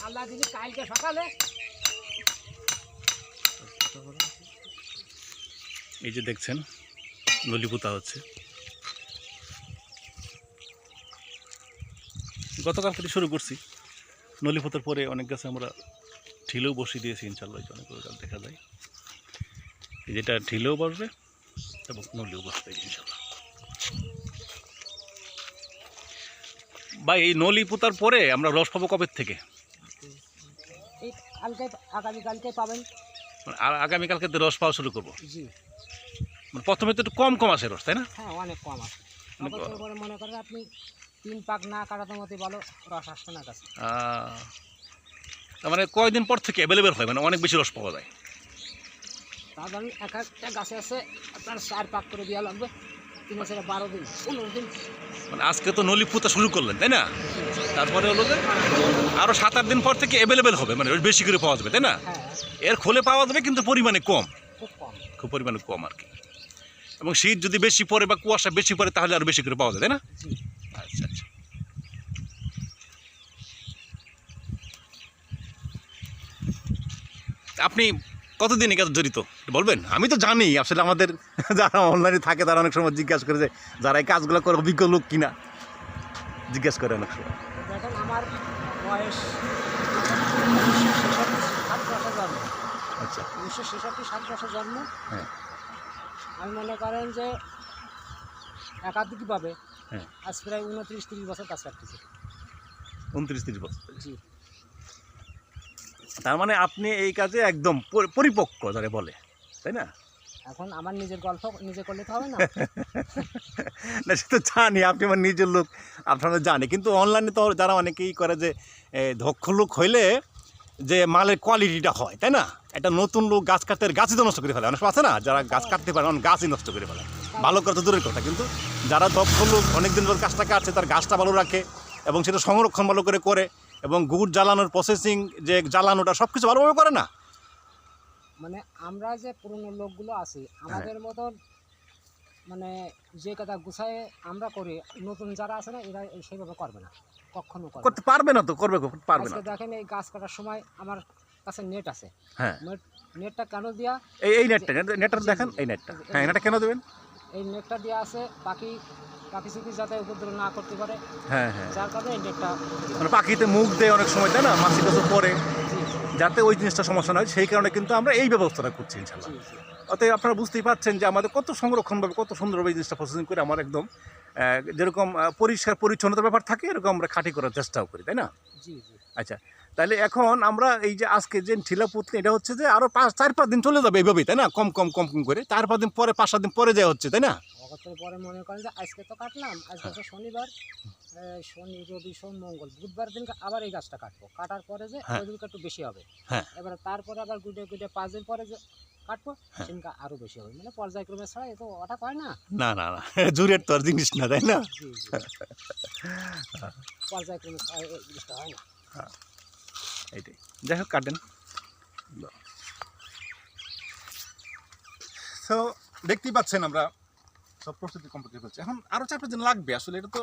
আল্লাহ দিদি কালকে সকালে এই যে দেখছেন নলি পোতা হচ্ছে। গতকাল থেকে শুরু করছি, নলি পোতার পরে অনেক গাছে আমরা ঢিলেও বসিয়ে দিয়েছি ইনশাল্লাহ। অনেকগুলো গাছ দেখা যায় যেটা ঢিলেও বসবে এবং নলিও বসবে ইনশাল্লাহ। ভাই এই নলি পোতার পরে আমরা রস পাবো কবে থেকে? এই কালকে আগামীকালকে পাবেন। আর আগামীকালকে তো রস পাওয়া শুরু করবো। জি, মানে প্রথমে তো একটু কম কম আসে রস, তাই না? হ্যাঁ অনেক কম আছে। পরে মনে করেন আপনি 3 পাক না কাটাতে মতো ভালো রস আসছে না গাছে। তার মানে কয়দিন পর থেকে অ্যাভেলেবেল হয়, মানে অনেক বেশি রস পাওয়া যায়? তা ধরুন এক একটা গাছে আছে আপনার 4 পাক করে দেওয়া লাগবে, 3 থেকে 12 দিন 15 দিন। মানে আজকে তো নলি পোতা শুরু করলেন, তাই না? তারপরে হলো যে আরও 7-8 দিন পর থেকে অ্যাভেলেবেল হবে, মানে বেশি করে পাওয়া যাবে, তাই না? হ্যাঁ, এর খোলে পাওয়া যাবে কিন্তু পরিমাণে কম, খুব কম। খুব পরিমাণে কম আর কি। এবং শীত যদি বেশি পড়ে বা কুয়াশা বেশি পড়ে তাহলে আরও বেশি করে পাওয়া যায়, তাই না? জি, আচ্ছা আচ্ছা। আপনি কতদিন এই কাজ জড়িত বলবেন? আমি তো জানি আসলে আমাদের যারা অনলাইনে থাকে তারা অনেক সময় জিজ্ঞাসা করে যে যারা এই কাজগুলো করে অভিজ্ঞ লোক কিনা, জিজ্ঞেস করে অনেক সময়। দেখেন আমার বয়স 1966 বছর জন্ম। আচ্ছা, 1966 বছর জন্ম। হ্যাঁ আমি মনে করেন যে একাধিকভাবে হ্যাঁ, আজ প্রায় 29-30 বছর কাজ করতেছি। 29-30 বছর। জি, তার মানে আপনি এই কাজে একদম পরিপক্ক যারা বলে, তাই না? এখন আমার নিজের গল্প নিজে করলে তো হবে না। না সে তো জানি আপনি আমার নিজের লোক, আপনারা জানি, কিন্তু অনলাইনে তো যারা অনেকেই করে যে দক্ষ লোক হইলে যে মালের কোয়ালিটিটা হয়, তাই না? একটা নতুন লোক গাছ কাটতে গাছই তো নষ্ট করে ফেলে, অনেক সময় আছে না যারা গাছ কাটতে পারে গাছই নষ্ট করে ফেলে। ভালো করে তো দূরের কথা, কিন্তু যারা দক্ষ লোক অনেকদিন ধরে কাজটা কাটছে তার গাছটা ভালো রাখে এবং সেটা সংরক্ষণ ভালো করে করে এবং গুড় জ্বালানোর প্রসেসিং যে জ্বালানোটা সব কিছু ভালোভাবে করে না। মানে আমরা যে পুরনো লোকগুলো আছি আমাদের মতন মানে যে কথা গুছায় আমরা করি, নতুন যারা আছে না এরা সেইভাবে করবে না, কখনো করতে পারবে না, তো করবে পারবে না। আজকে দেখেন এই গাছ কাটার সময় আমার কাছে নেট আছে। হ্যাঁ, নেটটা কেন দিয়া? এই নেটটা দেখেন, এই নেটটা, হ্যাঁ নেটটা কেন দেবেন? এই নেটটা দেওয়া আছে পাখি চুকি যাতে উপদ্রব না করতে পারে, হ্যাঁ হ্যাঁ, যার কারণে এই নেটটা। মানে পাখিতে মুখ দেয় অনেক সময়, তাই না? মাছি টাছে পরে, জি, যাতে ওই জিনিসটা সমস্যা না হয় সেই কারণে কিন্তু আমরা এই ব্যবস্থাটা করছি ইনশাল্লাহ। জি, জি, অতএব আপনারা বুঝতেই পারছেন যে আমাদের কত সংরক্ষণভাবে কত সুন্দরভাবে এই জিনিসটা প্রসেসিং করে আমার একদম যেরকম পরিষ্কার পরিচ্ছন্নতার ব্যাপার থাকে এরকম আমরা খাঁটি করার চেষ্টাও করি, তাই না? জি, জি। আচ্ছা, তাহলে এখন আমরা এই যে আজকে যে ঠিলা পুতনি এটা হচ্ছে যে আরও 4-5 দিন চলে যাবে এইভাবেই, তাই না? কম কম কম কম করে 4-5 দিন পরে 5-7 দিন পরে যাওয়া হচ্ছে, তাই না? অগত্যের পরে মনে করেন যে আজকে তো কাটলাম, আজকে হচ্ছে শনিবার, শনি রবি সোম মঙ্গল বুধবার দিন আবার এই গাছটা কাটবো, কাটার পরে যে হ্যাঁ। ওই দিনটা একটু বেশি হবে। হ্যাঁ। এবারে তারপরে আবার গুটে 5 দিন পরে যে কাটবো হ্যাঁ। সেদিনকে আরও বেশি হবে, মানে পর্যায়ক্রমে ছাড়া এ তো হঠাৎ হয় না। না না না, জুরের তো আর জিনিস না, তাই না? জি, জি। পর্যায়ক্রমে ছাড়া এই জিনিসটা হয় না। এইটাই, যাই হোক কাটেন। তো দেখতেই পাচ্ছেন আমরা সব প্রস্তুতি কমপ্লিট করে ফেলছি। এখন আরও 4-5 দিন লাগবে আসলে, এটা তো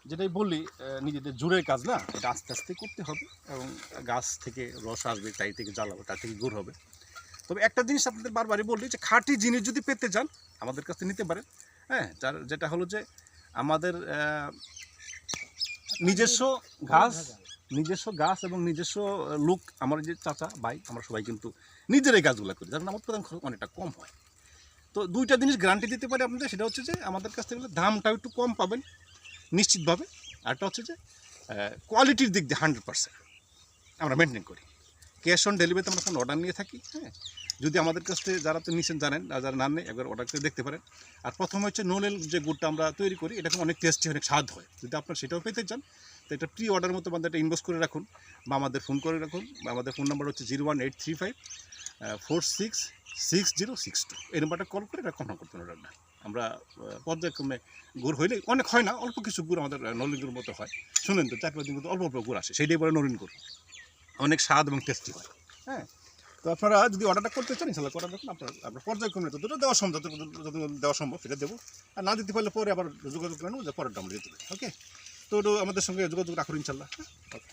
যেটাই বললি নিজেদের জোরের কাজ না, এটা আস্তে আস্তে করতে হবে এবং গাছ থেকে রস আসবে, তাই থেকে জ্বালাবো, তার থেকে গুড় হবে। তবে একটা জিনিস আপনাদের বারবারই বললি যে খাঁটি জিনিস যদি পেতে চান আমাদের কাছ থেকে নিতে পারেন। হ্যাঁ, যেটা হলো যে আমাদের নিজস্ব গাছ এবং নিজস্ব লোক, আমার যে চাচা ভাই আমরা সবাই কিন্তু নিজেরাই গাছগুলো করি, যার আমার উৎপাদন খরচ অনেকটা কম হয়। তো দুইটা জিনিস গ্যারান্টি দিতে পারি আপনাদের, সেটা হচ্ছে যে আমাদের কাছ থেকে দামটাও একটু কম পাবেন নিশ্চিতভাবে, আরটা হচ্ছে যে কোয়ালিটির দিক দিয়ে 100% আমরা মেনটেন করি। ক্যাশ অন ডেলিভারিতে আমরা কোনো অর্ডার নিয়ে থাকি। হ্যাঁ, যদি আমাদের কাছ থেকে যারা তো নিচ্ছেন জানেন, আর যারা নান নেই একবার অর্ডার করে দেখতে পারেন। আর প্রথমে হচ্ছে নলের যে গুড়টা আমরা তৈরি করি এটা অনেক টেস্টি, অনেক স্বাদ হয়। যদি আপনার সেটাও পেতে চান তো এটা প্রি অর্ডার মতো আমাদের এটা ইনভেস্ট করে রাখুন বা আমাদের ফোন করে রাখুন। আমাদের ফোন নাম্বার হচ্ছে 01835 466062। এই নাম্বারটা কল করে এটা কনফার্ম করতে পারেন। আমরা পর্যায়ক্রমে গুড় হইলে অনেক হয় না, অল্প কিছু গুড় আমাদের নলেন গুড়ের মতো হয়। শুনেন তো 4-5 দিন মতো অল্প অল্প গুড় আসে, সেইটাই বলে নলেন গুড়, অনেক স্বাদ এবং টেস্টি হয়। হ্যাঁ, তো আপনারা যদি অর্ডারটা করতে চান ইনশাল্লাহ করার দেখুন, আপনার পর্যায়ক্রমে যতটা দেওয়া সম্ভব যত দেওয়া সম্ভব সেটা দেবো। আর না দিতে পারলে পরে আবার যোগাযোগ করে নেবো যে পরেরটা আমরা দিতে পারি। ওকে, তো আমাদের সঙ্গে যোগাযোগ রাখুন ইনশাল্লাহ। ওকে।